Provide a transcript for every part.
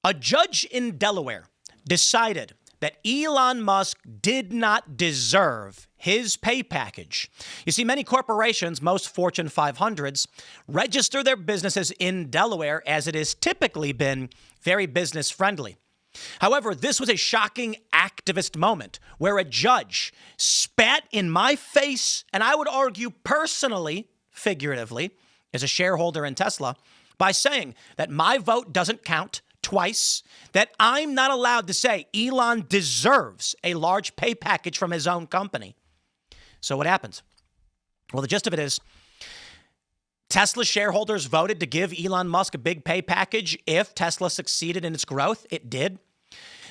A judge in Delaware decided that Elon Musk did not deserve his pay package. You see, many corporations, most Fortune 500s, register their businesses in Delaware as it has typically been very business friendly. However, this was a shocking activist moment where a judge spat in my face, and I would argue personally, figuratively, as a shareholder in Tesla, by saying that my vote doesn't count twice, that I'm not allowed to say Elon deserves a large pay package from his own company. So what happens? Well, the gist of it is Tesla shareholders voted to give Elon Musk a big pay package if Tesla succeeded in its growth. It did.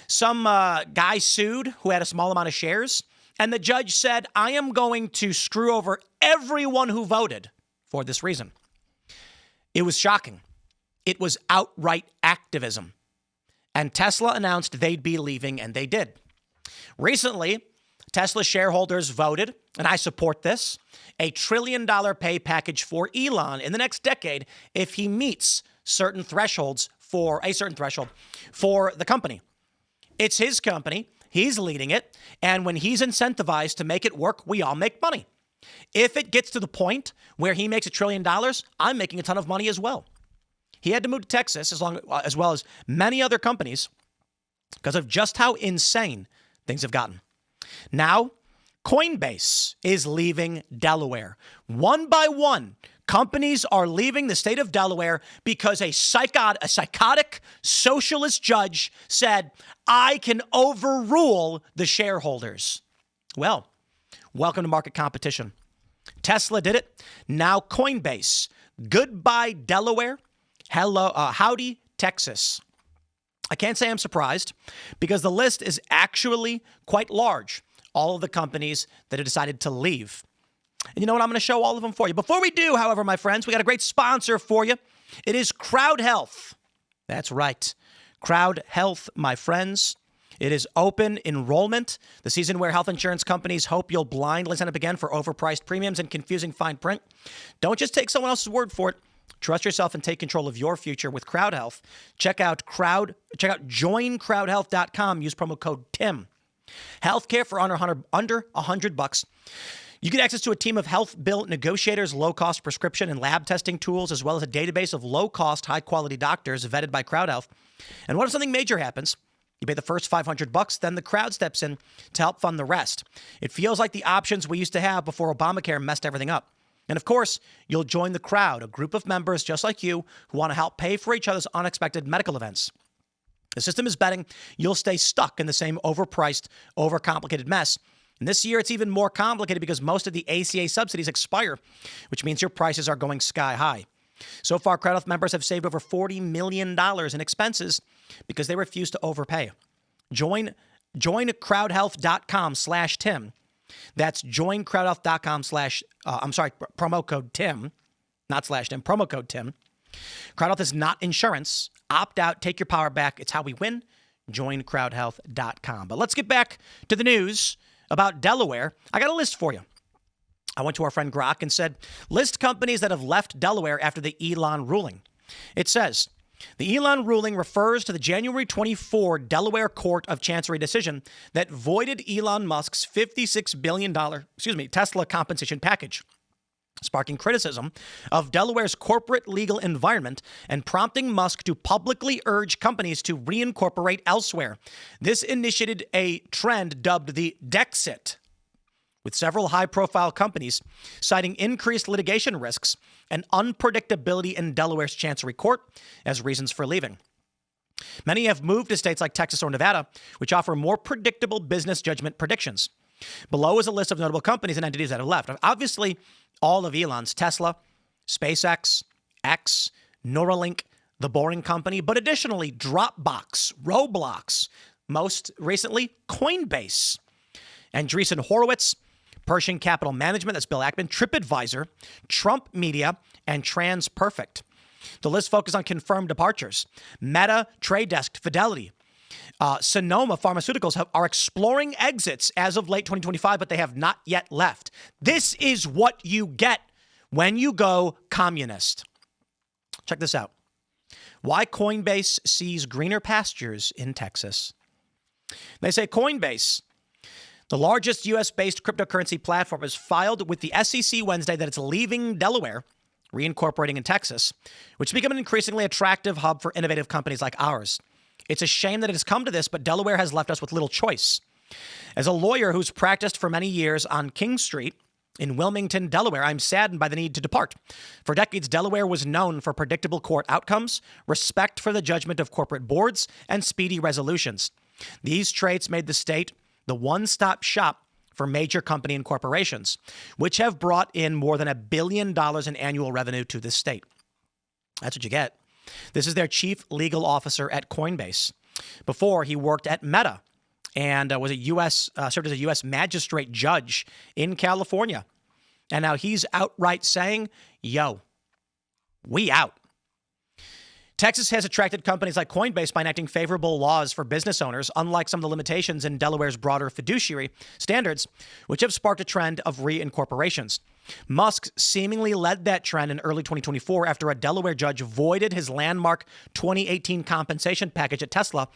Some guy sued who had a small amount of shares, and the judge said, I am going to screw over everyone who voted for this reason. It was shocking. It was outright activism. And Tesla announced they'd be leaving, and they did. Recently, Tesla shareholders voted, and I support this, $1 trillion pay package for Elon in the next decade if he meets certain thresholds for the company. It's his company. He's leading it. And when he's incentivized to make it work, we all make money. If it gets to the point where he makes $1 trillion, I'm making a ton of money as well. He had to move to Texas as well as many other companies because of just how insane things have gotten. Now, Coinbase is leaving Delaware. One by one, companies are leaving the state of Delaware because a psychotic socialist judge said, I can overrule the shareholders. Well, welcome to market competition. Tesla did it. Now Coinbase. Goodbye, Delaware. Hello, howdy, Texas. I can't say I'm surprised because the list is actually quite large. All of the companies that have decided to leave. And you know what? I'm going to show all of them for you. Before we do, however, my friends, we got a great sponsor for you. It is Crowd Health. That's right. Crowd Health, my friends. It is open enrollment, the season where health insurance companies hope you'll blindly sign up again for overpriced premiums and confusing fine print. Don't just take someone else's word for it. Trust yourself and take control of your future with Crowd Health. Check out joincrowdhealth.com. Use promo code TIM. Healthcare for under $100. You get access to a team of health bill negotiators, low-cost prescription and lab testing tools, as well as a database of low-cost, high-quality doctors vetted by Crowd Health. And what if something major happens? You pay the first $500, then the crowd steps in to help fund the rest. It feels like the options we used to have before Obamacare messed everything up. And of course, you'll join the crowd, a group of members just like you who want to help pay for each other's unexpected medical events. The system is betting you'll stay stuck in the same overpriced, overcomplicated mess. And this year, it's even more complicated because most of the ACA subsidies expire, which means your prices are going sky high. So far, Crowd Health members have saved over $40 million in expenses because they refuse to overpay. Join crowdhealth.com/Tim. That's joincrowdhealth.com promo code Tim, not slash Tim, promo code Tim. Crowd Health is not insurance. Opt out, take your power back. It's how we win. Join crowdhealth.com. But let's get back to the news about Delaware. I got a list for you. I went to our friend Grok and said, list companies that have left Delaware after the Elon ruling. It says, the Elon ruling refers to the January 24 Delaware Court of Chancery decision that voided Elon Musk's $56 billion, Tesla compensation package, sparking criticism of Delaware's corporate legal environment and prompting Musk to publicly urge companies to reincorporate elsewhere. This initiated a trend dubbed the Dexit, with several high-profile companies citing increased litigation risks and unpredictability in Delaware's Chancery Court as reasons for leaving. Many have moved to states like Texas or Nevada, which offer more predictable business judgment predictions. Below is a list of notable companies and entities that have left. Obviously, all of Elon's: Tesla, SpaceX, X, Neuralink, The Boring Company, but additionally Dropbox, Roblox, most recently Coinbase, Andreessen Horowitz, Pershing Capital Management, that's Bill Ackman, TripAdvisor, Trump Media, and TransPerfect. The list focuses on confirmed departures. Meta, Trade Desk, Fidelity, Sonoma Pharmaceuticals are exploring exits as of late 2025, but they have not yet left. This is what you get when you go communist. Check this out. Why Coinbase sees greener pastures in Texas. They say Coinbase, the largest U.S.-based cryptocurrency platform, has filed with the SEC Wednesday that it's leaving Delaware, reincorporating in Texas, which has become an increasingly attractive hub for innovative companies like ours. It's a shame that it has come to this, but Delaware has left us with little choice. As a lawyer who's practiced for many years on King Street in Wilmington, Delaware, I'm saddened by the need to depart. For decades, Delaware was known for predictable court outcomes, respect for the judgment of corporate boards, and speedy resolutions. These traits made the state the one-stop shop for major company and corporations, which have brought in more than $1 billion in annual revenue to the state. That's what you get. This is their chief legal officer at Coinbase. Before, he worked at Meta and served as a U.S. magistrate judge in California. And now he's outright saying, yo, we out. Texas has attracted companies like Coinbase by enacting favorable laws for business owners, unlike some of the limitations in Delaware's broader fiduciary standards, which have sparked a trend of reincorporations. Musk seemingly led that trend in early 2024 after a Delaware judge voided his landmark 2018 compensation package at Tesla,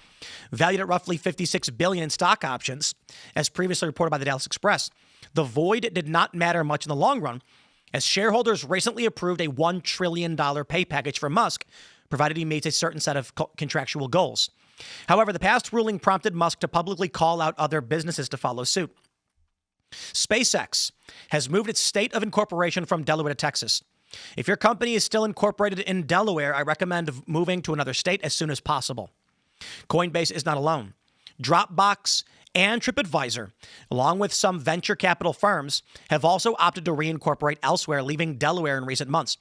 valued at roughly $56 billion in stock options, as previously reported by the Dallas Express. The void did not matter much in the long run, as shareholders recently approved a $1 trillion pay package for Musk, provided he meets a certain set of contractual goals. However, the past ruling prompted Musk to publicly call out other businesses to follow suit. SpaceX has moved its state of incorporation from Delaware to Texas. If your company is still incorporated in Delaware, I recommend moving to another state as soon as possible. Coinbase is not alone. Dropbox and TripAdvisor, along with some venture capital firms, have also opted to reincorporate elsewhere, leaving Delaware in recent months.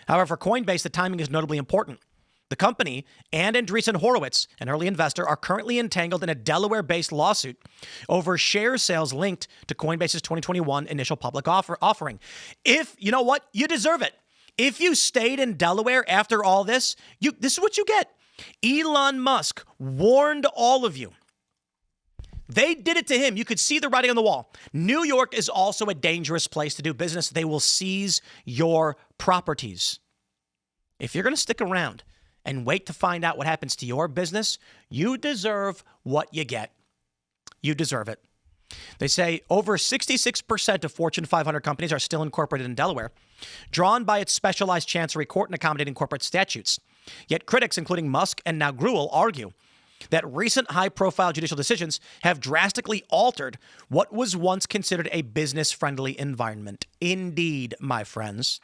However, for Coinbase, the timing is notably important. The company and Andreessen Horowitz, an early investor, are currently entangled in a Delaware-based lawsuit over share sales linked to Coinbase's 2021 initial public offering. If, you know what, you deserve it. If you stayed in Delaware after all this, this is what you get. Elon Musk warned all of you. They did it to him. You could see the writing on the wall. New York is also a dangerous place to do business. They will seize your properties. If you're going to stick around and wait to find out what happens to your business, you deserve what you get. You deserve it. They say over 66% of Fortune 500 companies are still incorporated in Delaware, drawn by its specialized chancery court and accommodating corporate statutes. Yet critics, including Musk and now Gruel, argue that recent high-profile judicial decisions have drastically altered what was once considered a business-friendly environment. Indeed, my friends.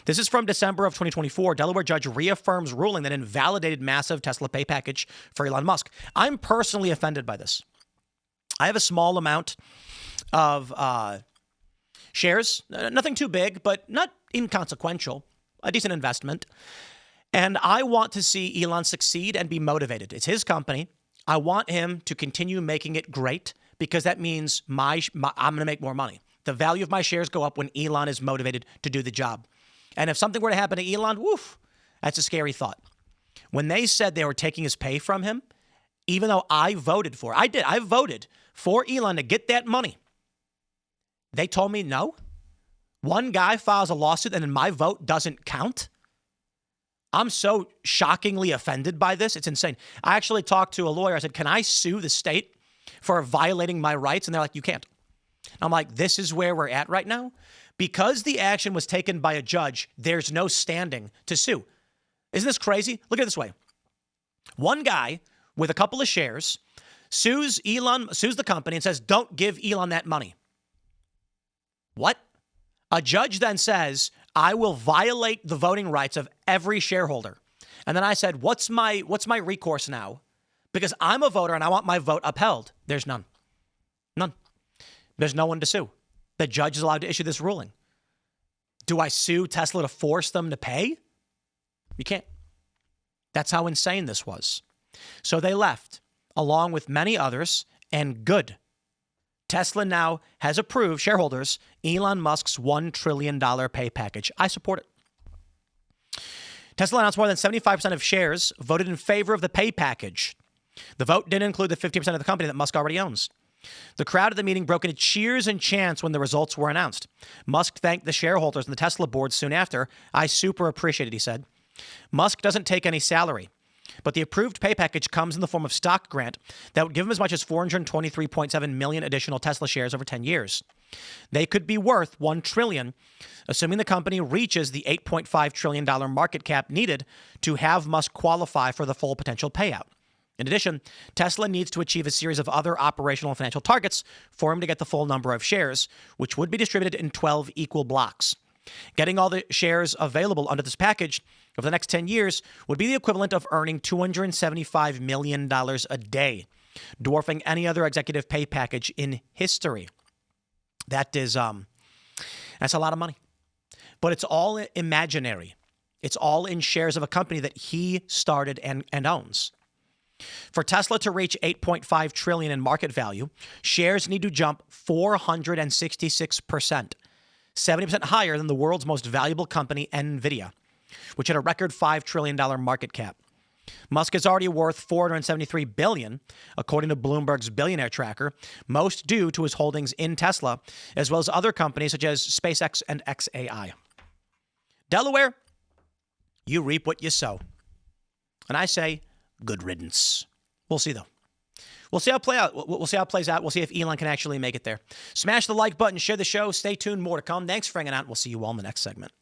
This is from December of 2024. Delaware judge reaffirms ruling that invalidated massive Tesla pay package for Elon Musk. I'm personally offended by this. I have a small amount of shares, nothing too big, but not inconsequential, a decent investment. And I want to see Elon succeed and be motivated. It's his company. I want him to continue making it great because that means I'm going to make more money. The value of my shares go up when Elon is motivated to do the job. And if something were to happen to Elon, woof, that's a scary thought. When they said they were taking his pay from him, even though I voted for Elon to get that money, they told me no. One guy files a lawsuit and then my vote doesn't count. I'm so shockingly offended by this. It's insane. I actually talked to a lawyer. I said, can I sue the state for violating my rights? And they're like, you can't. I'm like, this is where we're at right now. Because the action was taken by a judge, there's no standing to sue. Isn't this crazy? Look at it this way. One guy with a couple of shares sues the company and says, don't give Elon that money. What? A judge then says, I will violate the voting rights of every shareholder. And then I said, what's my recourse now? Because I'm a voter and I want my vote upheld. There's none. None. There's no one to sue. The judge is allowed to issue this ruling. Do I sue Tesla to force them to pay? You can't. That's how insane this was. So they left, along with many others, and good. Tesla now has approved shareholders Elon Musk's $1 trillion pay package. I support it. Tesla announced more than 75% of shares voted in favor of the pay package. The vote didn't include the 50% of the company that Musk already owns. The crowd at the meeting broke into cheers and chants when the results were announced. Musk thanked the shareholders and the Tesla board soon after. I super appreciate it, he said. Musk doesn't take any salary, but the approved pay package comes in the form of stock grant that would give him as much as 423.7 million additional Tesla shares over 10 years. They could be worth $1 trillion, assuming the company reaches the $8.5 trillion market cap needed to have Musk qualify for the full potential payout. In addition, Tesla needs to achieve a series of other operational and financial targets for him to get the full number of shares, which would be distributed in 12 equal blocks. Getting all the shares available under this package over the next 10 years would be the equivalent of earning $275 million a day, dwarfing any other executive pay package in history. That's a lot of money. But it's all imaginary. It's all in shares of a company that he started and owns. For Tesla to reach $8.5 trillion in market value, shares need to jump 466%, 70% higher than the world's most valuable company, NVIDIA, which had a record $5 trillion market cap. Musk is already worth $473 billion, according to Bloomberg's billionaire tracker, most due to his holdings in Tesla, as well as other companies such as SpaceX and XAI. Delaware, you reap what you sow. And I say, good riddance. We'll see, though. We'll see how it plays out. We'll see if Elon can actually make it there. Smash the like button, share the show. Stay tuned. More to come. Thanks for hanging out. We'll see you all in the next segment.